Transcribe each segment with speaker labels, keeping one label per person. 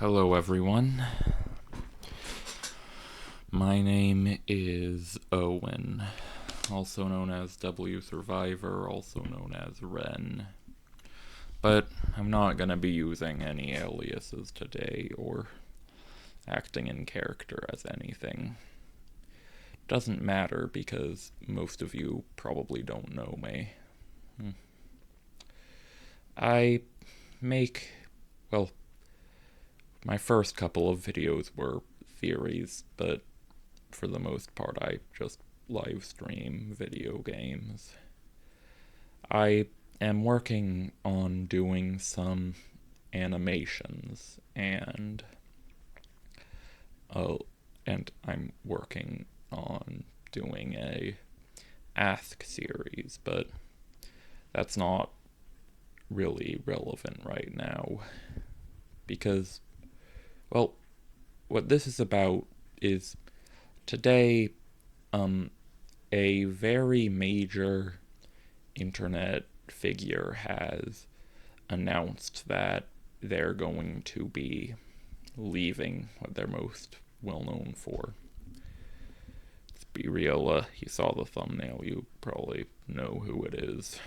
Speaker 1: Hello, everyone. My name is Owen, also known as W Survivor, also known as Ren. But I'm not going to be using any aliases today or acting in character as anything. Doesn't matter because most of you probably don't know me. I make, well, my first couple of videos were theories, but for the most part, I just live stream video games. I am working on doing some animations uh, and I'm working on doing a Ask series, but that's not really relevant right now because, well, what this is about is today, um, a very major internet figure has announced that they're going to be leaving what they're most well known for. Let's be real, you saw the thumbnail, you probably know who it is.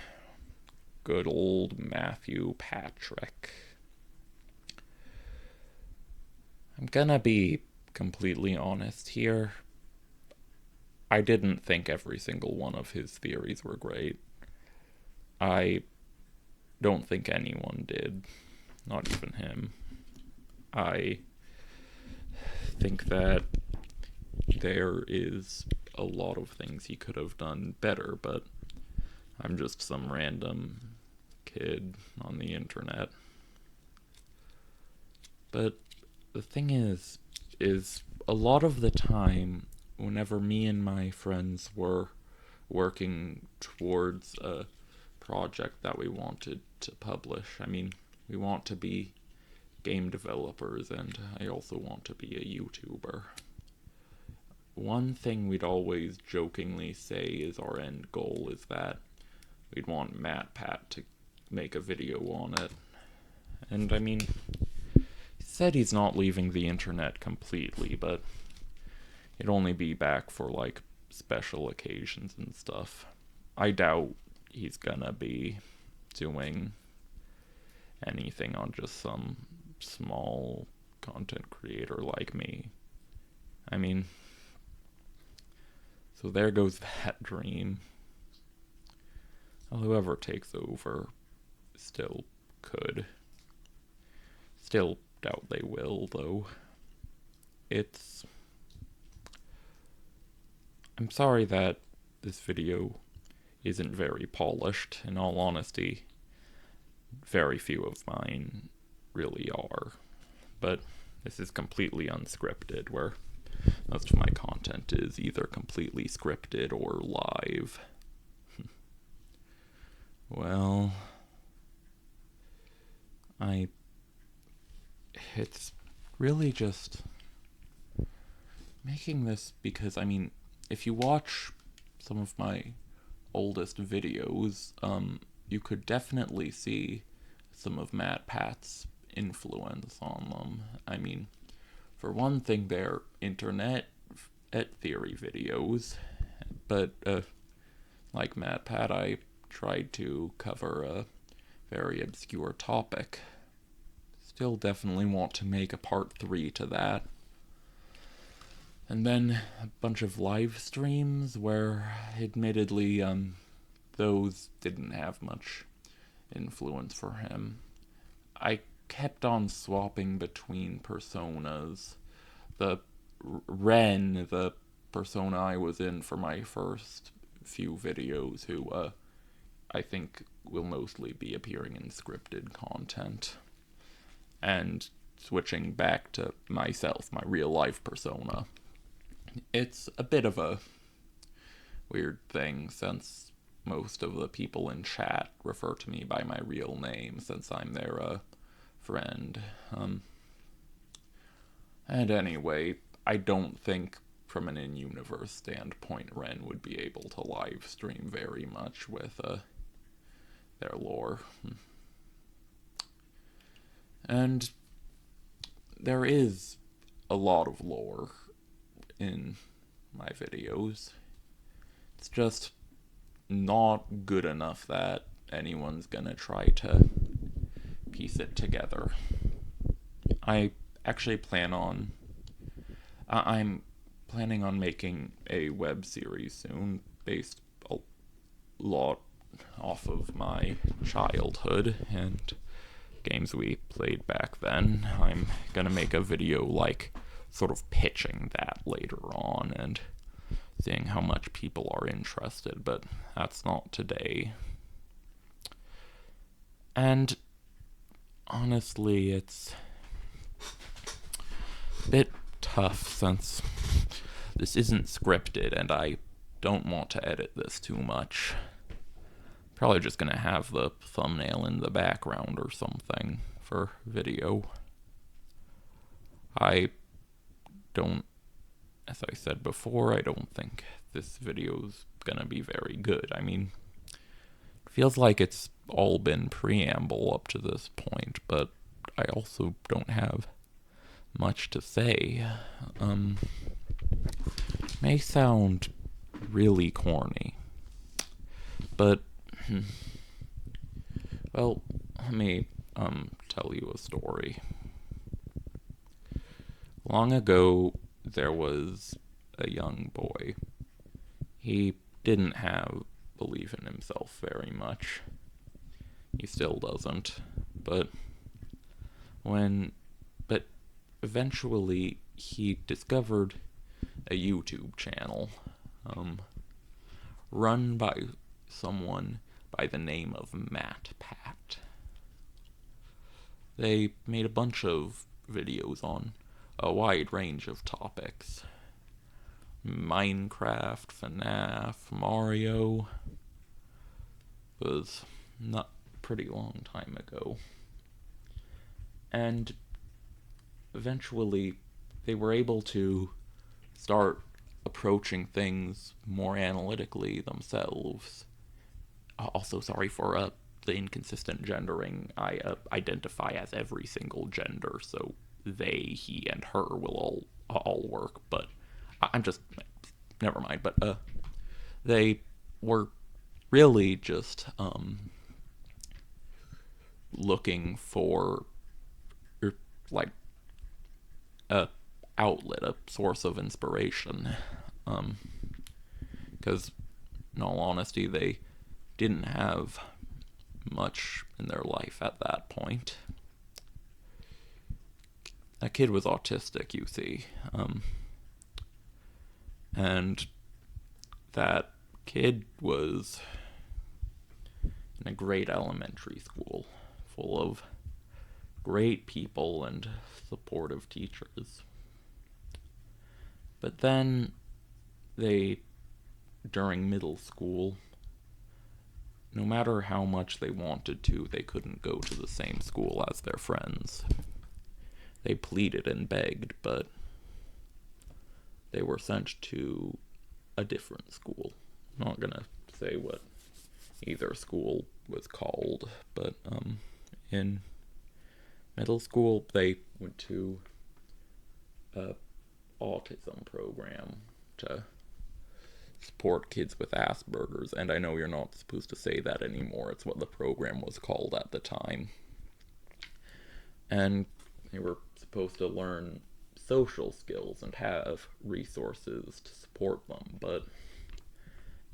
Speaker 1: Good old Matthew Patrick. I'm gonna be completely honest here. I didn't think every single one of his theories were great. I don't think anyone did, not even him. I think that there is a lot of things he could have done better, but I'm just some random kid on the internet. But the thing is a lot of the time, whenever me and my friends were working towards a project that we wanted to publish, I mean, we want to be game developers and I also want to be a YouTuber. One thing we'd always jokingly say is our end goal is that we'd want MatPat to make a video on it. And I mean, he said he's not leaving the internet completely, but it'd only be back for like special occasions and stuff. I doubt he's gonna be doing anything on just some small content creator like me. I mean, so there goes that dream. Whoever takes over still could. Still doubt they will, though. It's. I'm sorry that this video isn't very polished. In all honesty, very few of mine really are. But this is completely unscripted, where most of my content is either completely scripted or live. Well, I. It's really just making this because, I mean, if you watch some of my oldest videos, you could definitely see some of MatPat's influence on them. I mean, for one thing, they're internet theory videos, but like MatPat, I tried to cover a very obscure topic. Still definitely want to make a part 3 to that. And then a bunch of live streams where, admittedly, those didn't have much influence for him. I kept on swapping between personas. The Ren, the persona I was in for my first few videos, who I think will mostly be appearing in scripted content, and switching back to myself, my real life persona. It's a bit of a weird thing since most of the people in chat refer to me by my real name since I'm their friend. And anyway, I don't think from an in-universe standpoint Ren would be able to live stream very much with their lore. And there is a lot of lore in my videos. It's just not good enough that anyone's gonna try to piece it together. I actually I'm planning on making a web series soon based a lot off of my childhood and games we played back then. I'm gonna make a video like sort of pitching that later on and seeing how much people are interested, but that's not today. And honestly, it's a bit tough since this isn't scripted and I don't want to edit this too much. Probably just gonna have the thumbnail in the background or something for video. I don't, as I said before, I don't think this video's gonna be very good. I mean, it feels like it's all been preamble up to this point, but I also don't have much to say. May sound really corny, but well, let me tell you a story. Long ago, there was a young boy. He didn't have belief in himself very much. He still doesn't, but eventually he discovered a YouTube channel run by someone by the name of MatPat. They made a bunch of videos on a wide range of topics. Minecraft, FNAF, Mario. It was not a pretty long time ago. And eventually they were able to start approaching things more analytically themselves. Also, sorry for the inconsistent gendering. I identify as every single gender, so they, he, and her will all work. But I'm just never mind. But they were really just looking for like a outlet, a source of inspiration. Because in all honesty, they didn't have much in their life at that point. That kid was autistic, you see. And that kid was in a great elementary school full of great people and supportive teachers. But then during middle school, no matter how much they wanted to, they couldn't go to the same school as their friends. They pleaded and begged, but they were sent to a different school. I'm not gonna say what either school was called, but in middle school they went to a autism program to support kids with Asperger's, and I know you're not supposed to say that anymore. It's what the program was called at the time. And they were supposed to learn social skills and have resources to support them, but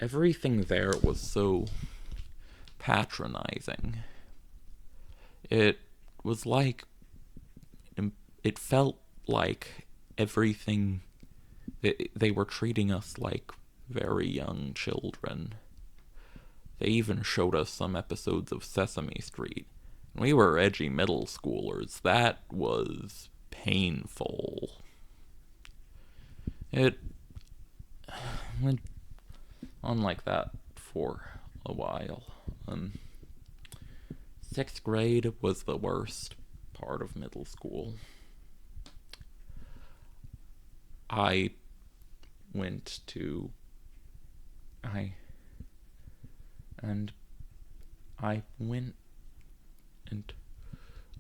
Speaker 1: everything there was so patronizing. It was like, it felt like everything, they were treating us like very young children. They even showed us some episodes of Sesame Street. We were edgy middle schoolers. That was painful. It went on like that for a while. Sixth grade was the worst part of middle school. I went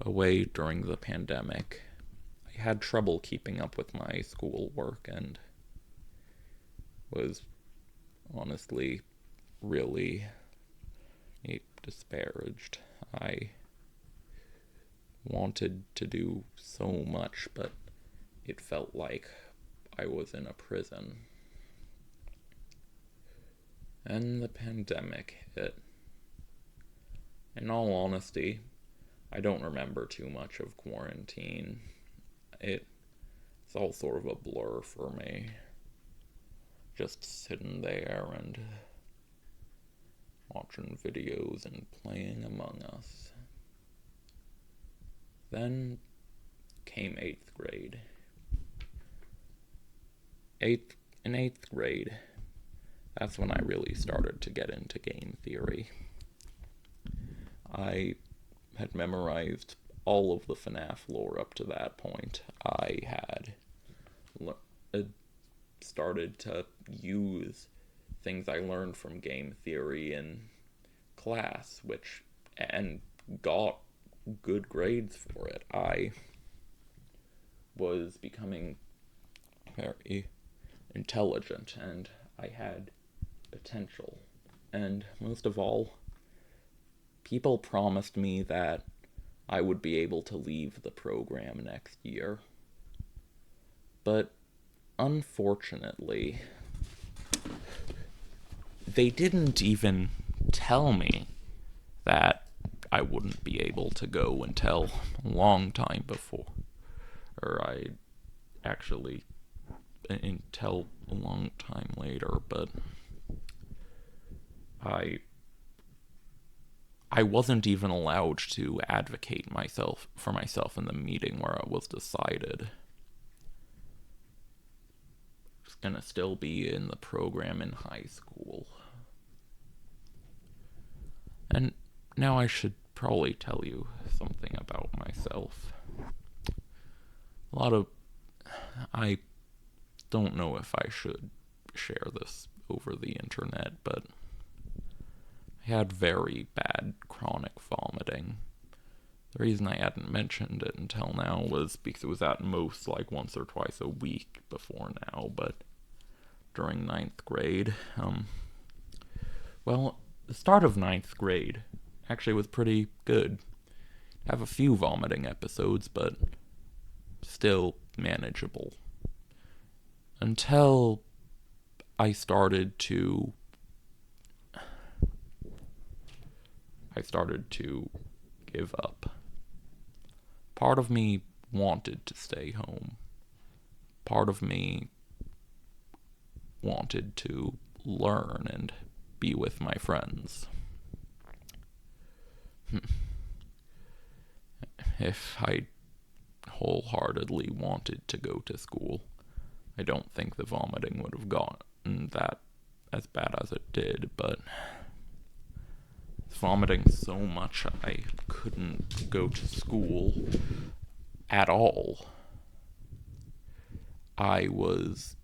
Speaker 1: away during the pandemic. I had trouble keeping up with my schoolwork and was honestly really disparaged. I wanted to do so much, but it felt like I was in a prison. And the pandemic hit. In all honesty, I don't remember too much of quarantine. It's all sort of a blur for me. Just sitting there and watching videos and playing Among Us. Then came 8th grade. In 8th grade, that's when I really started to get into game theory. I had memorized all of the FNAF lore up to that point. I had started to use things I learned from game theory in class, and got good grades for it. I was becoming very intelligent, and I had potential. And most of all, people promised me that I would be able to leave the program next year. But unfortunately, they didn't even tell me that I wouldn't be able to go until a long time before. Or until a long time later, but I wasn't even allowed to advocate for myself in the meeting where it was decided. I was gonna still be in the program in high school. And now I should probably tell you something about myself. I don't know if I should share this over the internet, but I had very bad chronic vomiting. The reason I hadn't mentioned it until now was because it was at most like once or twice a week before now, but during 9th grade, the start of 9th grade actually was pretty good. I have a few vomiting episodes, but still manageable. Until I started to give up. Part of me wanted to stay home. Part of me wanted to learn and be with my friends. If I wholeheartedly wanted to go to school, I don't think the vomiting would have gotten that as bad as it did, but vomiting so much I couldn't go to school at all. I was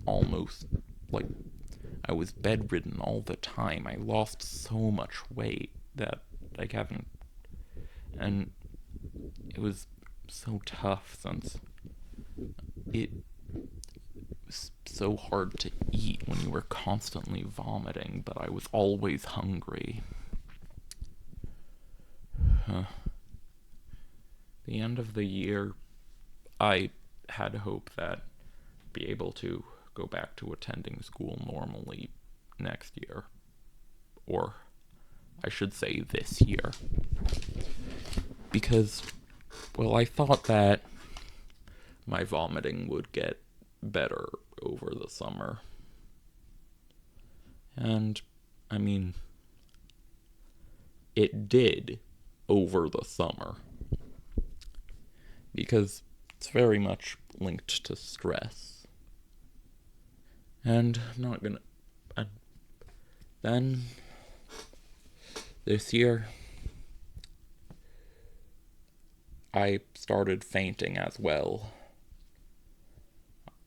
Speaker 1: I was bedridden all the time. I lost so much weight that and it was so tough since it was so hard to eat when you were constantly vomiting, but I was always hungry. The end of the year, I had hope that I'd be able to go back to attending school normally next year. Or I should say this year. Because, I thought that my vomiting would get better over the summer. And, it did over the summer. Because it's very much linked to stress. And I'm not gonna... Then, this year, I started fainting as well.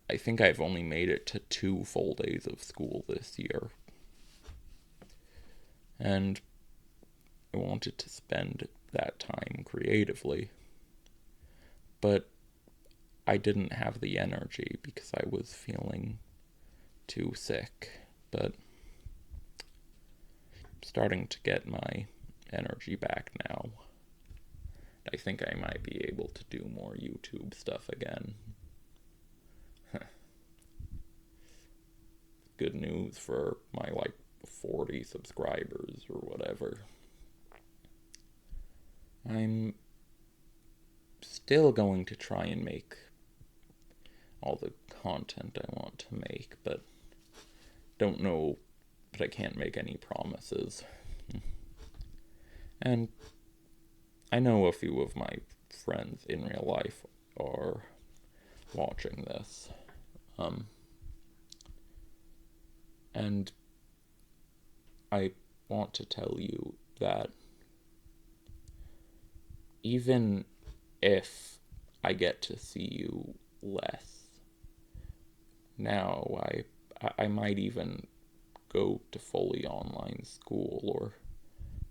Speaker 1: I think I've only made it to 2 full days of school this year. And I wanted to spend that time creatively. But I didn't have the energy because I was feeling too sick, but I'm starting to get my energy back now. I think I might be able to do more YouTube stuff again. Good news for my 40 subscribers or whatever. I'm still going to try and make all the content I want to make, but don't know, but I can't make any promises. And I know a few of my friends in real life are watching this. And I want to tell you that even if I get to see you less now, I might even go to fully online school or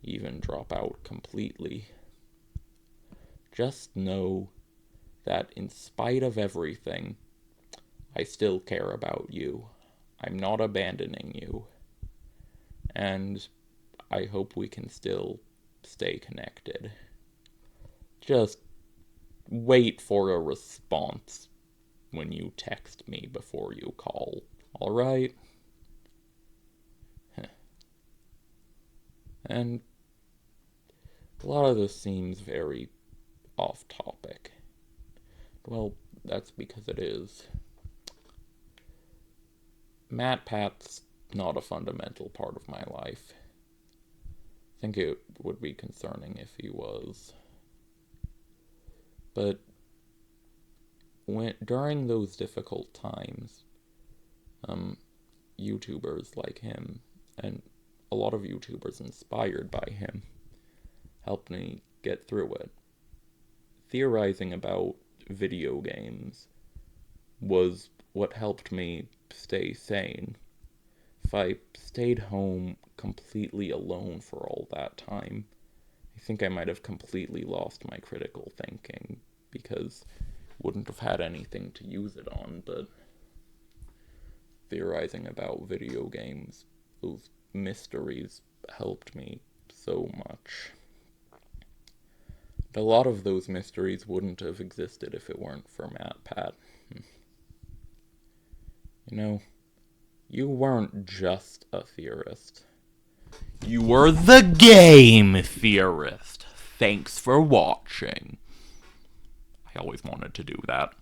Speaker 1: even drop out completely. Just know that in spite of everything, I still care about you. I'm not abandoning you. And I hope we can still stay connected. Just wait for a response when you text me before you call. Alright? And a lot of this seems very off topic. Well, that's because it is. MatPat's not a fundamental part of my life. I think it would be concerning if he was. But during those difficult times, YouTubers like him, and a lot of YouTubers inspired by him, helped me get through it. Theorizing about video games was what helped me stay sane. If I stayed home completely alone for all that time, I think I might have completely lost my critical thinking because I wouldn't have had anything to use it on. But theorizing about video games, those mysteries helped me so much. A lot of those mysteries wouldn't have existed if it weren't for MatPat. You know, you weren't just a theorist. You were the game theorist. Thanks for watching. I always wanted to do that.